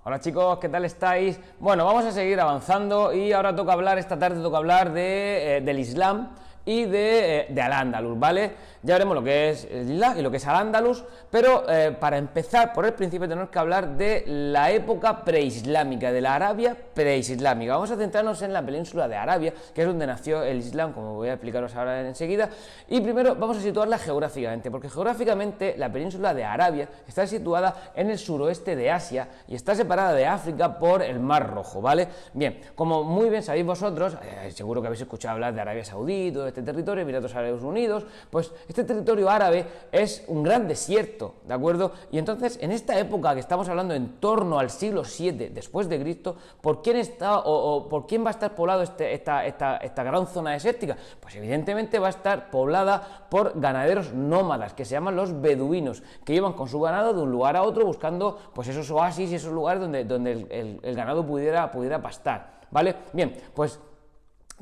Hola chicos, ¿qué tal estáis? Bueno, vamos a seguir avanzando y ahora toca hablar, esta tarde toca hablar del Islam y de Al-Ándalus, ¿vale? Ya veremos lo que es el Islam y lo que es Al-Ándalus, pero para empezar por el principio tenemos que hablar de la época preislámica, de la Arabia preislámica. Vamos a centrarnos en la península de Arabia, que es donde nació el Islam, como voy a explicaros ahora enseguida, y primero vamos a situarla geográficamente, porque geográficamente la península de Arabia está situada en el suroeste de Asia y está separada de África por el Mar Rojo, ¿vale? Bien, como muy bien sabéis vosotros, seguro que habéis escuchado hablar de Arabia Saudí, todo este territorio, Emiratos Árabes Unidos, pues este territorio árabe es un gran desierto, ¿de acuerdo? Y entonces, en esta época que estamos hablando en torno al siglo VII después de Cristo, ¿por quién está o por quién va a estar poblado esta gran zona desértica? Pues evidentemente va a estar poblada por ganaderos nómadas, que se llaman los beduinos, que iban con su ganado de un lugar a otro buscando pues esos oasis y esos lugares donde el ganado pudiera pastar, ¿vale? Bien, pues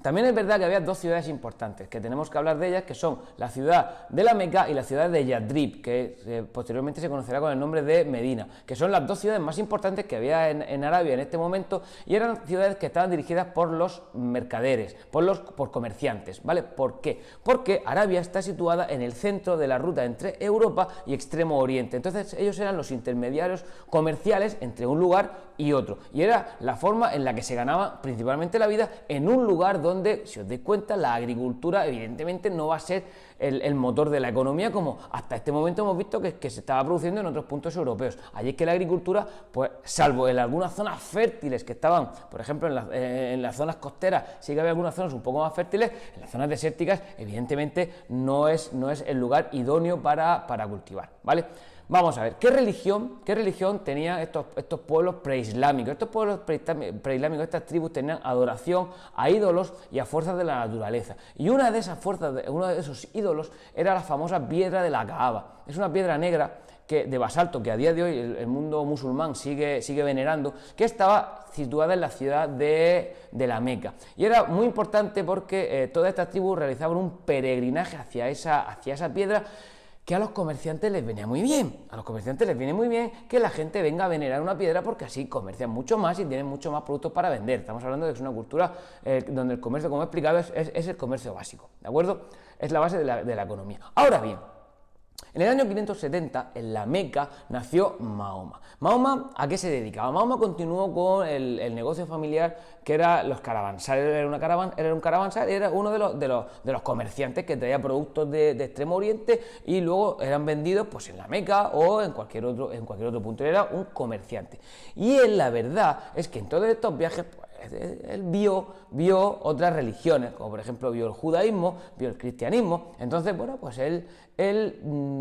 también es verdad que había dos ciudades importantes, que tenemos que hablar de ellas, que son la ciudad de la Meca y la ciudad de Yadrib, que posteriormente se conocerá con el nombre de Medina, que son las dos ciudades más importantes que había en Arabia en este momento, y eran ciudades que estaban dirigidas por los mercaderes, por comerciantes, ¿vale? ¿Por qué? Porque Arabia está situada en el centro de la ruta entre Europa y Extremo Oriente, entonces ellos eran los intermediarios comerciales entre un lugar y otro, y era la forma en la que se ganaba principalmente la vida en un lugar donde, si os dais cuenta, la agricultura evidentemente no va a ser el motor de la economía como hasta este momento hemos visto que se estaba produciendo en otros puntos europeos. Allí es que la agricultura, pues salvo en algunas zonas fértiles que estaban, por ejemplo en las zonas costeras, sí que había algunas zonas un poco más fértiles, en las zonas desérticas evidentemente no es el lugar idóneo para cultivar, ¿vale? Vamos a ver, ¿qué religión tenían estos pueblos preislámicos? Estos pueblos preislámicos, estas tribus tenían adoración a ídolos y a fuerzas de la naturaleza. Y una de esas fuerzas, uno de esos ídolos, era la famosa piedra de la Kaaba. Es una piedra negra de basalto que a día de hoy el mundo musulmán sigue venerando, que estaba situada en la ciudad de la Meca. Y era muy importante porque todas estas tribus realizaban un peregrinaje hacia esa piedra, que a los comerciantes les venía muy bien. A los comerciantes les viene muy bien que la gente venga a venerar una piedra porque así comercian mucho más y tienen mucho más productos para vender. Estamos hablando de que es una cultura donde el comercio, como he explicado, es el comercio básico, ¿de acuerdo? Es la base de la economía. Ahora bien, en el año 570, en la Meca, nació Mahoma. ¿Mahoma a qué se dedicaba? Mahoma continuó con el negocio familiar que era los caravansarios. Era un caravansar, era uno de los comerciantes que traía productos de Extremo Oriente y luego eran vendidos pues en la Meca o en cualquier otro punto. Era un comerciante. Y él, la verdad, es que en todos estos viajes él vio otras religiones, como por ejemplo vio el judaísmo, vio el cristianismo. Entonces, bueno, pues él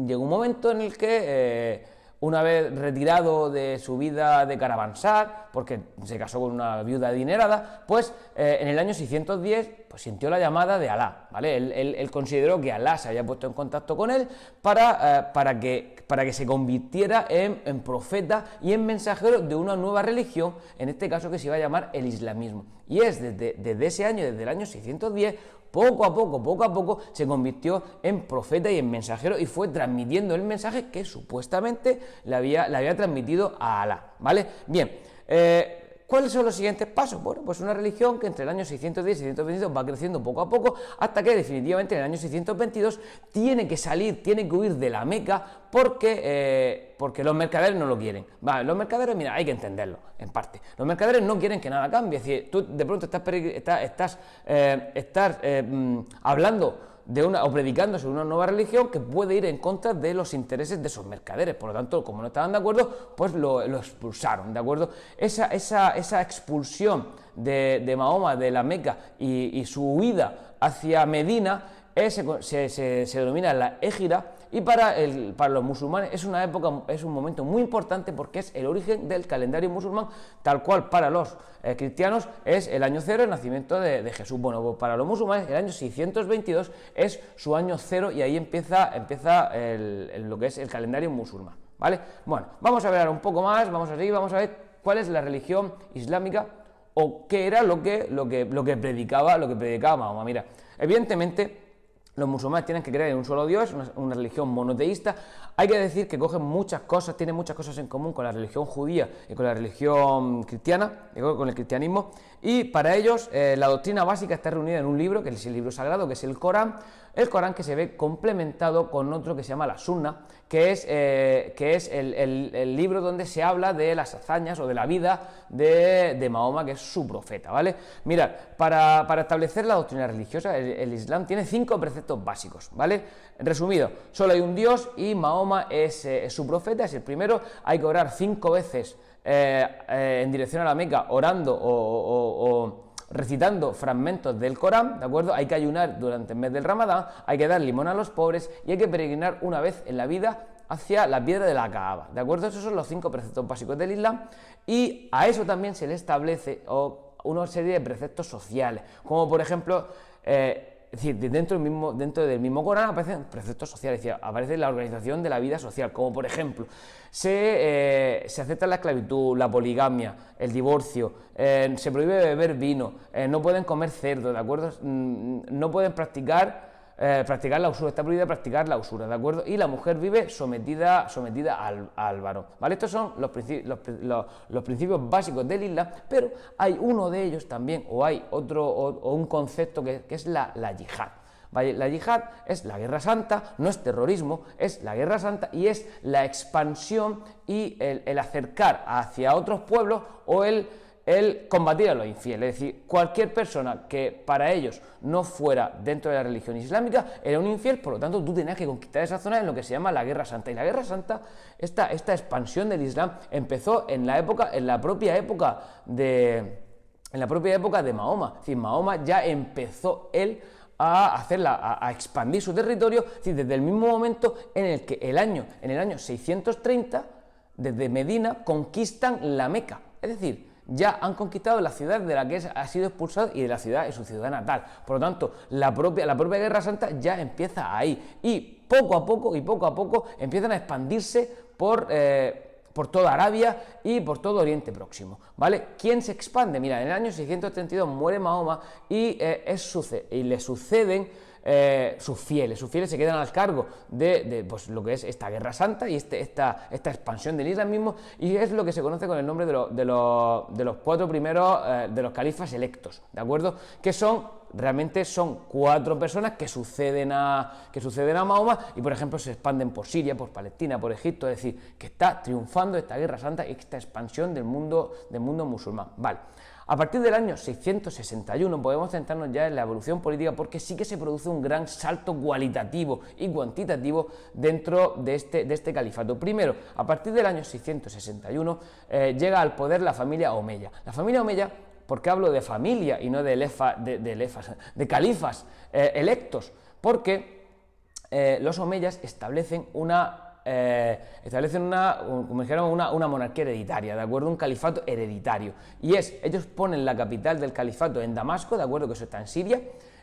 llegó un momento en el que una vez retirado de su vida de caravansar, porque se casó con una viuda adinerada, pues en el año 610 pues sintió la llamada de Alá, ¿vale? Él consideró que Alá se había puesto en contacto con él para que se convirtiera en profeta y en mensajero de una nueva religión, en este caso que se iba a llamar el islamismo. Y es desde ese año, desde el año 610, poco a poco se convirtió en profeta y en mensajero y fue transmitiendo el mensaje que supuestamente le había transmitido a Alá, ¿vale? Bien, ¿cuáles son los siguientes pasos? Bueno, pues una religión que entre el año 610 y 622 va creciendo poco a poco hasta que definitivamente en el año 622 tiene que huir de la Meca porque los mercaderes no lo quieren. Vale, los mercaderes, mira, hay que entenderlo, en parte. Los mercaderes no quieren que nada cambie, es decir, tú de pronto estás hablando o predicando sobre una nueva religión que puede ir en contra de los intereses de esos mercaderes. Por lo tanto, como no estaban de acuerdo, pues lo expulsaron, ¿de acuerdo? Esa expulsión de Mahoma de la Meca y su huida hacia Medina se denomina la Égira, y para los musulmanes es un momento muy importante porque es el origen del calendario musulmán, tal cual para los cristianos es el año cero, el nacimiento de Jesús. Bueno, pues para los musulmanes el año 622 es su año cero y ahí empieza lo que es el calendario musulmán, ¿vale? Bueno, vamos a ver ahora un poco más, vamos a ver cuál es la religión islámica o qué era lo que predicaba Mahoma. Mira, evidentemente los musulmanes tienen que creer en un solo Dios, una religión monoteísta. Hay que decir que cogen muchas cosas, tiene muchas cosas en común con la religión judía y con la religión cristiana, con el cristianismo, y para ellos la doctrina básica está reunida en un libro, que es el libro sagrado, que es el Corán que se ve complementado con otro que se llama la Sunna, que es el libro donde se habla de las hazañas o de la vida de Mahoma, que es su profeta, ¿vale? Mirad, para establecer la doctrina religiosa, el Islam tiene 5 preceptos básicos, ¿vale? Resumido, solo hay un Dios y Mahoma es su profeta, es el primero. Hay que orar 5 veces en dirección a la Meca, orando o recitando fragmentos del Corán, ¿de acuerdo? Hay que ayunar durante el mes del Ramadán, hay que dar limón a los pobres y hay que peregrinar una vez en la vida hacia la piedra de la Kaaba, ¿de acuerdo? Esos son los 5 preceptos básicos del Islam, y a eso también se le establece una serie de preceptos sociales, como por ejemplo, es decir, dentro del mismo Corán aparecen preceptos sociales, es decir, aparece la organización de la vida social, como por ejemplo, se acepta la esclavitud, la poligamia, el divorcio, se prohíbe beber vino, no pueden comer cerdo, ¿de acuerdo? No pueden practicar la usura, está prohibida practicar la usura, ¿de acuerdo? Y la mujer vive sometida al varón, ¿vale? Estos son los principios básicos del Islam, pero hay uno de ellos también, o hay otro, o un concepto que es la yihad. ¿Vale? La yihad es la guerra santa, no es terrorismo, es la guerra santa y es la expansión y el acercar hacia otros pueblos o el combatir a los infieles. Es decir, cualquier persona que para ellos no fuera dentro de la religión islámica era un infiel, por lo tanto tú tenías que conquistar esa zona en lo que se llama la guerra santa. Y la guerra santa, esta expansión del Islam empezó en la propia época de Mahoma. Es decir, Mahoma ya empezó él a expandir su territorio, es decir, desde el mismo momento en el que en el año 630, desde Medina conquistan la Meca, es decir, ya han conquistado la ciudad de la que ha sido expulsado y de la ciudad es su ciudad natal. Por lo tanto, la propia Guerra Santa ya empieza ahí y poco a poco empiezan a expandirse por toda Arabia y por todo Oriente Próximo, ¿vale? ¿Quién se expande? Mira, en el año 632 muere Mahoma y le suceden sus fieles se quedan al cargo de pues, lo que es esta guerra santa y esta expansión del islamismo, y es lo que se conoce con el nombre de los 4 primeros de los califas electos, ¿de acuerdo? Que realmente son 4 personas que suceden a Mahoma y, por ejemplo, se expanden por Siria, por Palestina, por Egipto, es decir, que está triunfando esta guerra santa y esta expansión del mundo musulmán, ¿vale? A partir del año 661 podemos centrarnos ya en la evolución política, porque sí que se produce un gran salto cualitativo y cuantitativo dentro de este califato. Primero, a partir del año 661 llega al poder la familia Omeya. La familia Omeya, ¿por qué hablo de familia y no de califas electos? Porque los omeyas establecen como dijéramos, una monarquía hereditaria, ¿de acuerdo? Un califato hereditario. Y ellos ponen la capital del califato en Damasco, ¿de acuerdo? Que eso está en Siria.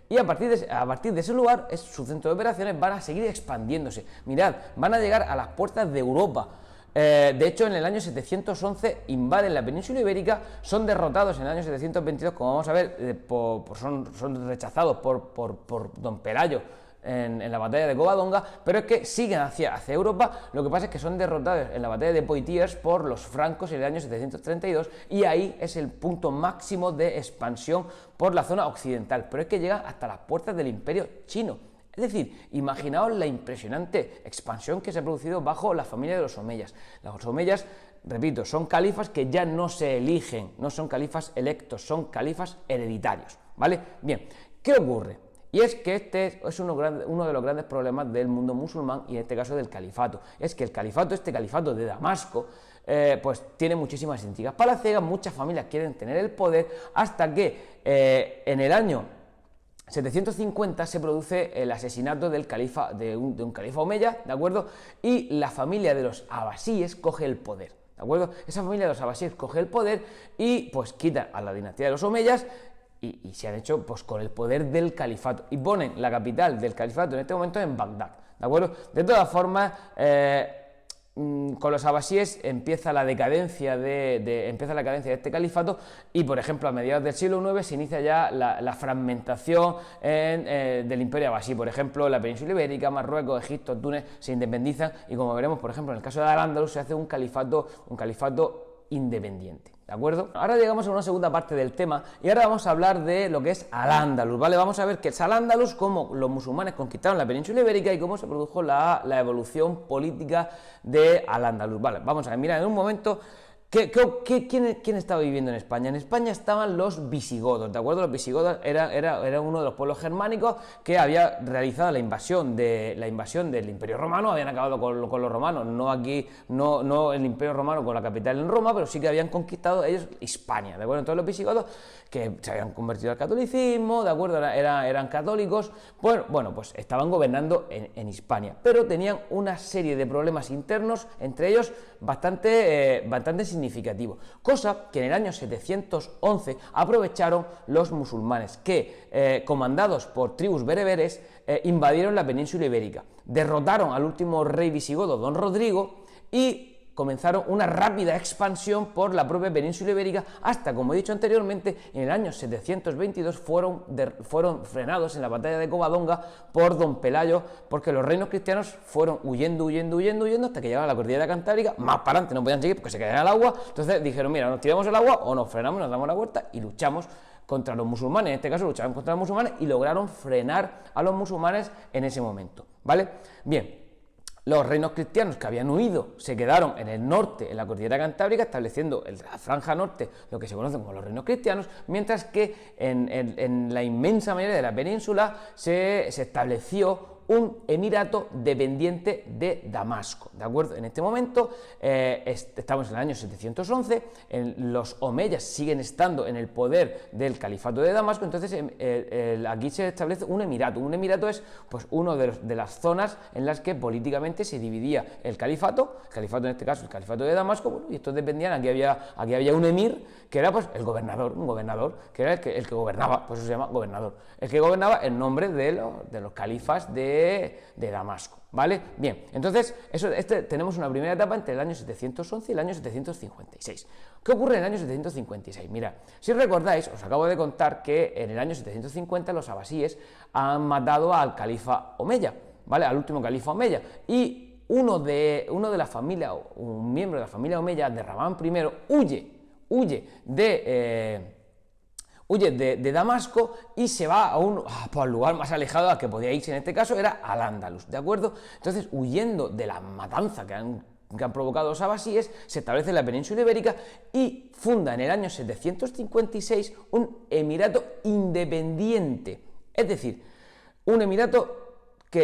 Y a partir de ese lugar, es su centro de operaciones, van a seguir expandiéndose. Mirad, van a llegar a las puertas de Europa. De hecho, en el año 711 invaden la península ibérica, son derrotados en el año 722, como vamos a ver, son rechazados por Don Pelayo en la batalla de Covadonga, pero es que siguen hacia Europa. Lo que pasa es que son derrotados en la batalla de Poitiers por los francos en el año 732, y ahí es el punto máximo de expansión por la zona occidental, pero es que llega hasta las puertas del Imperio chino. Es decir, imaginaos la impresionante expansión que se ha producido bajo la familia de los omeyas. Los omeyas, repito, son califas que ya no se eligen, no son califas electos, son califas hereditarios, ¿vale? Bien, ¿qué ocurre? Y es que este es uno de los grandes problemas del mundo musulmán, y en este caso del califato. Es que este califato de Damasco, pues tiene muchísimas intrigas palaciegas, muchas familias quieren tener el poder, hasta que en el año 750 se produce el asesinato de un califa omeya, ¿de acuerdo? Y la familia de los abasíes coge el poder, ¿de acuerdo? Esa familia de los abasíes coge el poder y pues quita a la dinastía de los omeyas y se han hecho pues con el poder del califato, y ponen la capital del califato en este momento en Bagdad, ¿de acuerdo? De todas formas, con los abasíes empieza la decadencia de este califato y, por ejemplo, a mediados del siglo IX se inicia ya la fragmentación del imperio abasí. Por ejemplo, la península ibérica, Marruecos, Egipto, Túnez se independizan y, como veremos, por ejemplo, en el caso de Al-Ándalus se hace un califato independiente. ¿De acuerdo? Ahora llegamos a una segunda parte del tema y ahora vamos a hablar de lo que es Al-Ándalus, ¿vale? Vamos a ver qué es Al-Ándalus, cómo los musulmanes conquistaron la península ibérica y cómo se produjo la evolución política de Al-Ándalus, ¿vale? Vamos a ver, mira, en un momento... ¿Quién estaba viviendo en España? En España estaban los visigodos, ¿de acuerdo? Los visigodos era uno de los pueblos germánicos que había realizado la invasión del Imperio Romano, habían acabado con los romanos, no el Imperio Romano con la capital en Roma, pero sí que habían conquistado ellos Hispania, ¿de acuerdo? Entonces los visigodos, que se habían convertido al catolicismo, ¿de acuerdo? Eran católicos, bueno, pues estaban gobernando en Hispania, pero tenían una serie de problemas internos, entre ellos bastante significativo, cosa que en el año 711 aprovecharon los musulmanes que, comandados por tribus bereberes, invadieron la península ibérica, derrotaron al último rey visigodo, don Rodrigo, y comenzaron una rápida expansión por la propia península ibérica hasta, como he dicho anteriormente, en el año 722 fueron frenados en la batalla de Covadonga por don Pelayo, porque los reinos cristianos fueron huyendo hasta que llegaron a la cordillera cantábrica. Más para adelante no podían seguir porque se caían al agua, entonces dijeron, mira, nos tiramos al agua o nos frenamos, nos damos la vuelta y luchamos contra los musulmanes. En este caso lucharon contra los musulmanes y lograron frenar a los musulmanes en ese momento, ¿vale? Bien. Los reinos cristianos que habían huido se quedaron en el norte, en la cordillera cantábrica, estableciendo en la franja norte lo que se conoce como los reinos cristianos, mientras que en la inmensa mayoría de la península se estableció un emirato dependiente de Damasco, ¿de acuerdo? En este momento estamos en el año 711, los omeyas siguen estando en el poder del califato de Damasco, entonces aquí se establece un emirato. Un emirato es pues una de las zonas en las que políticamente se dividía el califato en este caso el califato de Damasco, bueno, y estos dependían, aquí había un emir que era pues un gobernador que era el que gobernaba, pues eso se llama gobernador, el que gobernaba en nombre de los califas de Damasco, ¿vale? Bien, entonces tenemos una primera etapa entre el año 711 y el año 756. ¿Qué ocurre en el año 756? Mira, si recordáis, os acabo de contar que en el año 750 los abasíes han matado al califa Omeya, ¿vale? Al último califa Omeya, y un miembro de la familia Omeya, Abderramán I, huye de Damasco y se va al lugar más alejado al que podía irse, en este caso era Al-Ándalus, ¿de acuerdo? Entonces, huyendo de la matanza que han provocado los abasíes, se establece en la península ibérica y funda en el año 756 un emirato independiente, es decir, un emirato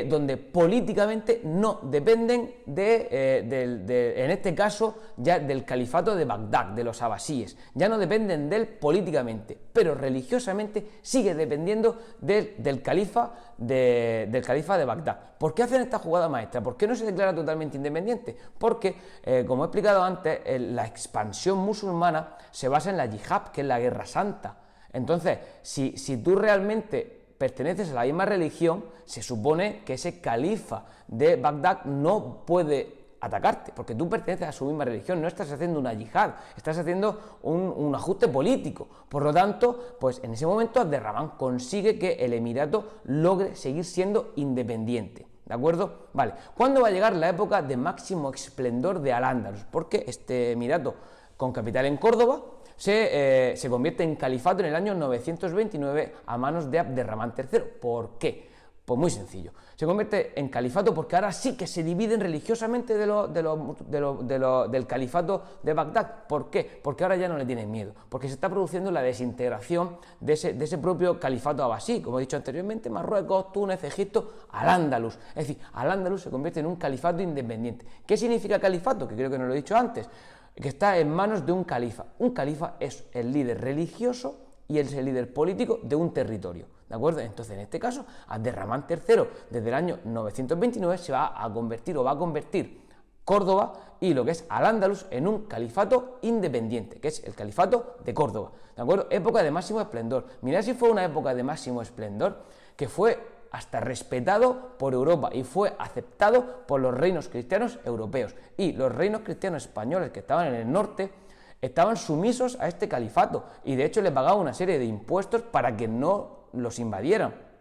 donde políticamente no dependen en este caso ya del califato de Bagdad, de los abasíes, ya no dependen de él políticamente, pero religiosamente sigue dependiendo del califa de Bagdad. ¿Por qué hacen esta jugada maestra? ¿Por qué no se declara totalmente independiente? Porque, como he explicado antes, la expansión musulmana se basa en la yihad, que es la guerra santa. Entonces, si tú realmente perteneces a la misma religión, se supone que ese califa de Bagdad no puede atacarte, porque tú perteneces a su misma religión, no estás haciendo una yihad, estás haciendo un ajuste político. Por lo tanto, pues en ese momento Abderramán consigue que el emirato logre seguir siendo independiente, ¿de acuerdo? Vale, ¿cuándo va a llegar la época de máximo esplendor de Al-Ándalus? Porque este emirato, con capital en Córdoba, se convierte en califato en el año 929 a manos de Abderramán III. ¿Por qué? Pues muy sencillo. Se convierte en califato porque ahora sí que se dividen religiosamente del califato de Bagdad. ¿Por qué? Porque ahora ya no le tienen miedo, porque se está produciendo la desintegración de ese propio califato abasí, como he dicho anteriormente, Marruecos, Túnez, Egipto, Al-Ándalus. Es decir, Al-Ándalus se convierte en un califato independiente. ¿Qué significa califato? Que creo que no lo he dicho antes. Que está en manos de un califa. Un califa es el líder religioso y es el líder político de un territorio, ¿de acuerdo? Entonces, en este caso, Abderramán III, desde el año 929, va a convertir Córdoba y lo que es Al-Ándalus en un califato independiente, que es el califato de Córdoba, ¿de acuerdo? Época de máximo esplendor. Mirad si fue una época de máximo esplendor, que fue hasta respetado por Europa y fue aceptado por los reinos cristianos europeos. Y los reinos cristianos españoles que estaban en el norte estaban sumisos a este califato y de hecho le pagaban una serie de impuestos para que no los invadieran.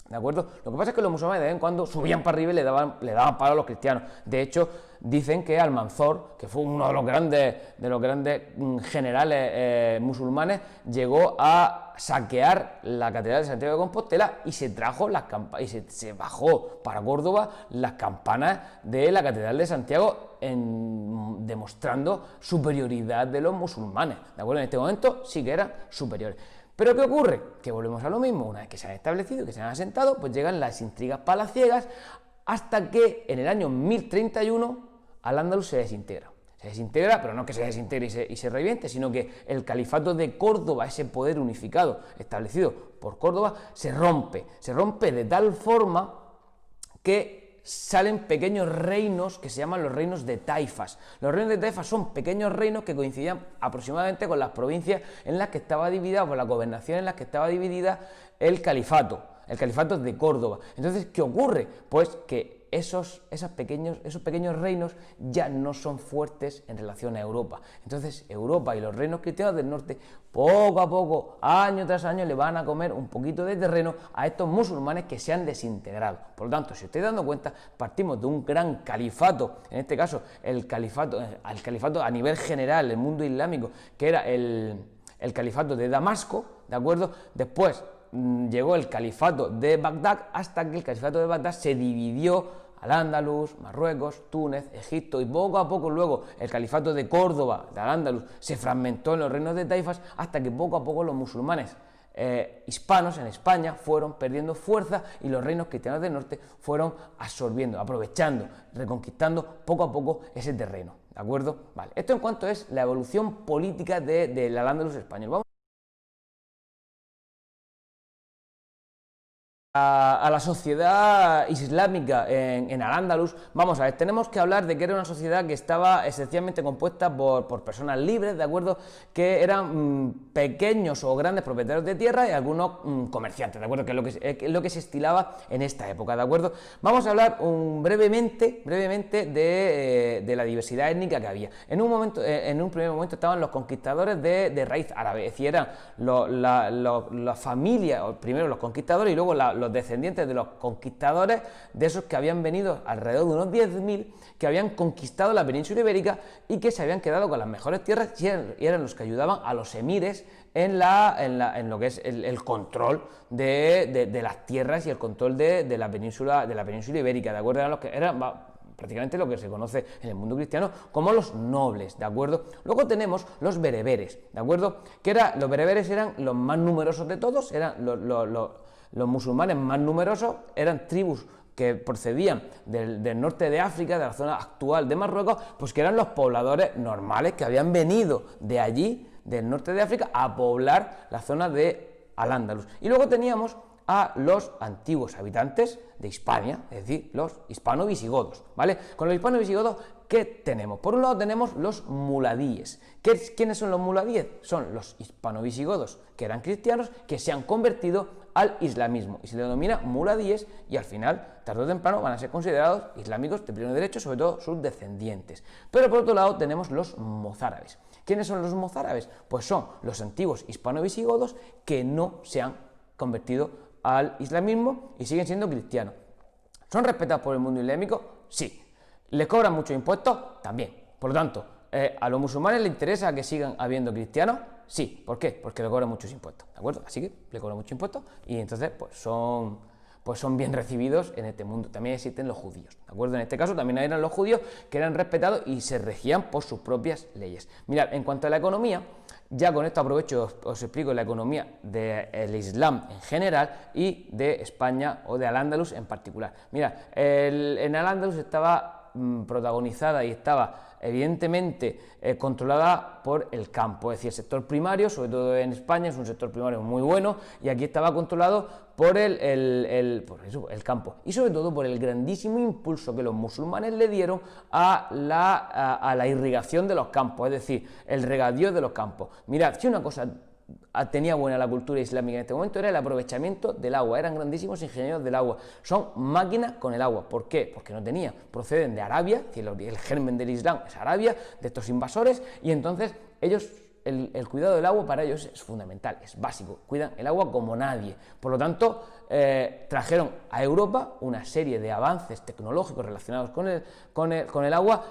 ¿De acuerdo? Lo que pasa es que los musulmanes de vez en cuando subían para arriba y le daban palo a los cristianos. De hecho, dicen que Almanzor, que fue uno de los grandes generales musulmanes, llegó a saquear la catedral de Santiago de Compostela y se trajo las campanas y se bajó para Córdoba las campanas de la catedral de Santiago, demostrando superioridad de los musulmanes. ¿De acuerdo? En este momento sí que eran superiores. ¿Pero qué ocurre? Que volvemos a lo mismo, una vez que se han establecido, que se han asentado, pues llegan las intrigas palaciegas hasta que en el año 1031 Al-Ándalus se desintegra. Se desintegra, pero no que se desintegre y se reviente, sino que el califato de Córdoba, ese poder unificado establecido por Córdoba, se rompe de tal forma que salen pequeños reinos que se llaman los reinos de taifas. Los reinos de taifas son pequeños reinos que coincidían aproximadamente con las provincias en las que estaba dividida, o con la gobernación en las que estaba dividida el califato de Córdoba. Entonces, ¿qué ocurre? Pues que esos pequeños reinos ya no son fuertes en relación a Europa. Entonces, Europa y los reinos cristianos del norte, poco a poco, año tras año, le van a comer un poquito de terreno a estos musulmanes que se han desintegrado. Por lo tanto, si os estáis dando cuenta, partimos de un gran califato, en este caso, el califato a nivel general, el mundo islámico, que era el califato de Damasco, ¿de acuerdo? Después llegó el califato de Bagdad, hasta que el califato de Bagdad se dividió Al-Ándalus, Marruecos, Túnez, Egipto, y poco a poco luego el califato de Córdoba, de Al-Ándalus, se fragmentó en los reinos de taifas, hasta que poco a poco los musulmanes hispanos en España fueron perdiendo fuerza y los reinos cristianos del norte fueron absorbiendo, aprovechando, reconquistando poco a poco ese terreno, ¿de acuerdo? Vale, esto en cuanto es la evolución política del Al-Ándalus español. Vamos a la sociedad islámica en Al-Ándalus. Vamos a ver, tenemos que hablar de que era una sociedad que estaba esencialmente compuesta por personas libres, ¿de acuerdo? Que eran pequeños o grandes propietarios de tierra y algunos comerciantes, ¿de acuerdo? Que es lo que se estilaba en esta época, ¿de acuerdo? Vamos a hablar brevemente de la diversidad étnica que había. En un primer momento estaban los conquistadores de raíz árabe, es decir, eran la familia, primero los conquistadores y luego los descendientes de los conquistadores, de esos que habían venido alrededor de unos 10.000, que habían conquistado la península ibérica y que se habían quedado con las mejores tierras y eran los que ayudaban a los emires en lo que es el control de las tierras y el control de la península ibérica, ¿de acuerdo? Eran prácticamente lo que se conoce en el mundo cristiano como los nobles, ¿de acuerdo? Luego tenemos los bereberes, ¿de acuerdo? Los bereberes eran los más numerosos de todos, eran los musulmanes más numerosos, eran tribus que procedían del norte de África, de la zona actual de Marruecos, pues que eran los pobladores normales que habían venido de allí, del norte de África, a poblar la zona de Al-Ándalus. Y luego teníamos a los antiguos habitantes de Hispania, es decir, los hispano-visigodos, ¿vale? Con los hispano-visigodos, ¿qué tenemos? Por un lado tenemos los muladíes. ¿Quiénes son los muladíes? Son los hispano-visigodos, que eran cristianos, que se han convertido al islamismo, y se le denomina muladíes, y al final, tarde o temprano, van a ser considerados islámicos de pleno derecho, sobre todo sus descendientes. Pero por otro lado tenemos los mozárabes. ¿Quiénes son los mozárabes? Pues son los antiguos hispano-visigodos que no se han convertido al islamismo y siguen siendo cristianos. ¿Son respetados por el mundo islámico? Sí. ¿Les cobran muchos impuestos? También. Por lo tanto, ¿a los musulmanes les interesa que sigan habiendo cristianos? Sí. ¿Por qué? Porque le cobran muchos impuestos, ¿de acuerdo? Así que le cobran muchos impuestos y entonces pues son bien recibidos en este mundo. También existen los judíos, ¿de acuerdo? En este caso también eran los judíos que eran respetados y se regían por sus propias leyes. Mirad, en cuanto a la economía, ya con esto aprovecho, os explico la economía del Islam en general y de España o de Al-Ándalus en particular. Mirad, en Al-Ándalus estaba protagonizada y estaba evidentemente controlada por el campo, es decir, el sector primario, sobre todo en España, es un sector primario muy bueno, y aquí estaba controlado por el campo, y sobre todo por el grandísimo impulso que los musulmanes le dieron a la irrigación de los campos, es decir, el regadío de los campos. Mirad, si una cosa tenía buena la cultura islámica en este momento era el aprovechamiento del agua. Eran grandísimos ingenieros del agua. Son máquinas con el agua. ¿Por qué? Porque no tenían. Proceden de Arabia, el germen del Islam es Arabia, de estos invasores, y entonces ellos, el cuidado del agua para ellos es fundamental, es básico. Cuidan el agua como nadie. Por lo tanto, trajeron a Europa una serie de avances tecnológicos relacionados con el agua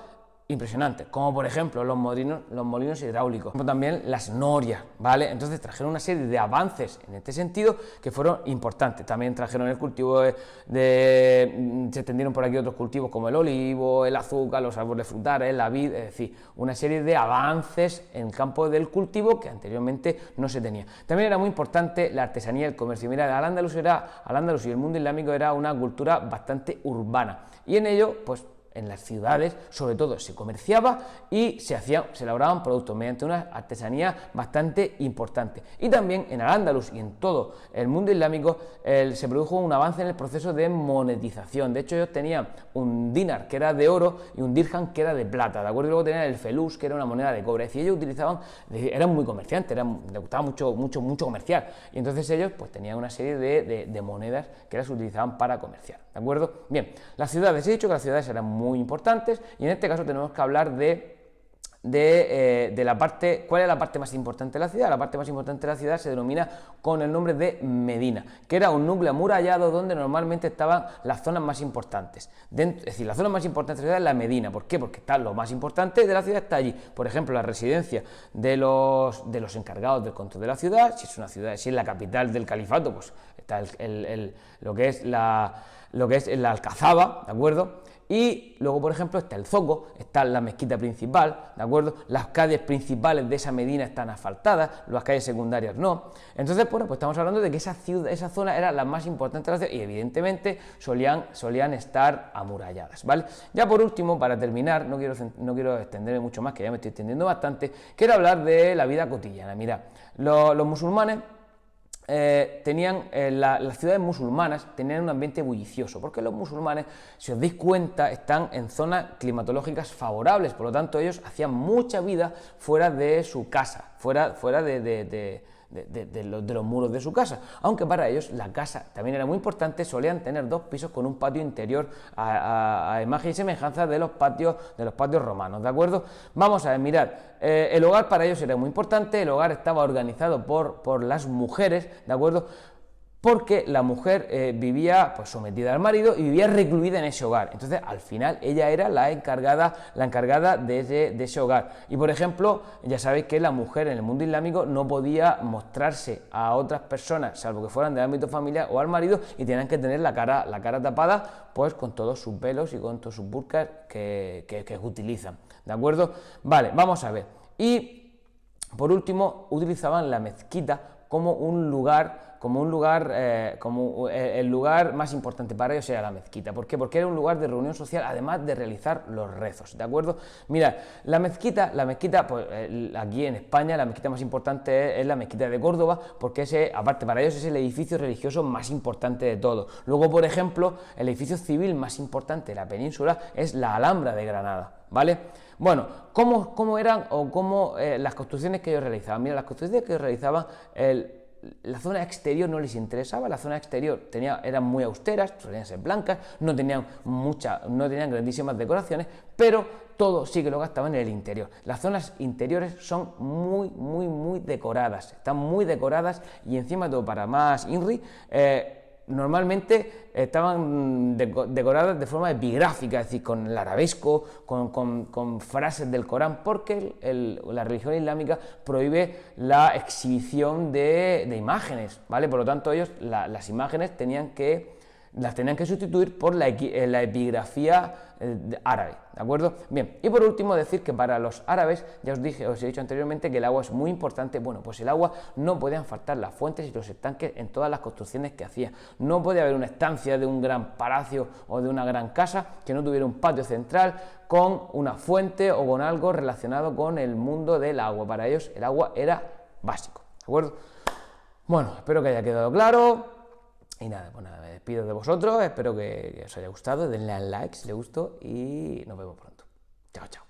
impresionantes, como por ejemplo los molinos hidráulicos, como también las norias, ¿vale? Entonces trajeron una serie de avances en este sentido que fueron importantes. También trajeron el cultivo se extendieron por aquí otros cultivos como el olivo, el azúcar, los árboles frutales, la vid, es decir, una serie de avances en el campo del cultivo que anteriormente no se tenía. También era muy importante la artesanía y el comercio. Mira, Al-Ándalus y el mundo islámico era una cultura bastante urbana, y en ello, pues, en las ciudades, sobre todo, se comerciaba y se elaboraban productos mediante una artesanía bastante importante. Y también en Al-Ándalus y en todo el mundo islámico se produjo un avance en el proceso de monetización. De hecho, ellos tenían un dinar que era de oro y un dirham que era de plata, ¿de acuerdo? Y luego tenían el felús, que era una moneda de cobre. Es decir, ellos eran muy comerciantes, les gustaba mucho comerciar. Y entonces ellos pues tenían una serie de monedas que las utilizaban para comerciar, ¿de acuerdo? Bien, las ciudades, he dicho que las ciudades eran muy importantes, y en este caso tenemos que hablar de la parte. ¿Cuál es la parte más importante de la ciudad? La parte más importante de la ciudad se denomina con el nombre de Medina, que era un núcleo amurallado donde normalmente estaban las zonas más importantes. Es decir, la zona más importante de la ciudad es la Medina. ¿Por qué? Porque está lo más importante de la ciudad está allí. Por ejemplo, la residencia de los encargados del control de la ciudad. Si es una ciudad, si es la capital del califato, pues está lo que es la Alcazaba, ¿de acuerdo? Y luego, por ejemplo, está el zoco, está la mezquita principal, ¿de acuerdo? Las calles principales de esa Medina están asfaltadas, las calles secundarias no. Entonces, bueno, pues estamos hablando de que esa zona era la más importante de la ciudad y evidentemente solían estar amuralladas, ¿vale? Ya por último, para terminar, no quiero extenderme mucho más, que ya me estoy extendiendo bastante, quiero hablar de la vida cotidiana. Mirad, los musulmanes las ciudades musulmanas tenían un ambiente bullicioso, porque los musulmanes, si os dais cuenta, están en zonas climatológicas favorables, por lo tanto ellos hacían mucha vida fuera de su casa, fuera de los muros de su casa, aunque para ellos la casa también era muy importante. Solían tener 2 pisos con un patio interior a imagen y semejanza de los patios romanos, ¿de acuerdo? Vamos a ver, mirad, el hogar para ellos era muy importante. El hogar estaba organizado por las mujeres, ¿de acuerdo? Porque la mujer vivía pues sometida al marido y vivía recluida en ese hogar. Entonces, al final, ella era la encargada de ese hogar. Y, por ejemplo, ya sabéis que la mujer en el mundo islámico no podía mostrarse a otras personas, salvo que fueran del ámbito familiar o al marido, y tenían que tener la cara tapada, pues con todos sus velos y con todos sus burkas que utilizan, ¿de acuerdo? Vale, vamos a ver. Y, por último, utilizaban la mezquita como el lugar más importante para ellos era la mezquita. ¿Por qué? Porque era un lugar de reunión social, además de realizar los rezos, ¿de acuerdo? Mirad, la mezquita, pues aquí en España la mezquita más importante es la mezquita de Córdoba, porque aparte para ellos es el edificio religioso más importante de todo. Luego, por ejemplo, el edificio civil más importante de la península es la Alhambra de Granada, ¿vale? Bueno, ¿cómo eran las construcciones que ellos realizaban? Mira, las construcciones que ellos realizaban, la zona exterior no les interesaba. La zona exterior eran muy austeras, solían ser blancas, no tenían grandísimas decoraciones, pero todo sí que lo gastaban en el interior. Las zonas interiores son muy decoradas, están muy decoradas, y encima de todo, para más INRI, normalmente estaban decoradas de forma epigráfica, es decir, con el arabesco, con frases del Corán, porque la religión islámica prohíbe la exhibición de imágenes, ¿vale? Por lo tanto, ellos las imágenes las tenían que sustituir por la epigrafía árabe, ¿de acuerdo? Bien, y por último decir que para los árabes, os he dicho anteriormente que el agua es muy importante. Bueno, pues el agua no podían faltar las fuentes y los estanques en todas las construcciones que hacían. No podía haber una estancia de un gran palacio o de una gran casa que no tuviera un patio central con una fuente o con algo relacionado con el mundo del agua. Para ellos el agua era básico, ¿de acuerdo? Bueno, espero que haya quedado claro. Y nada, pues nada, me despido de vosotros, espero que os haya gustado, denle al like si les gustó y nos vemos pronto. Chao, chao.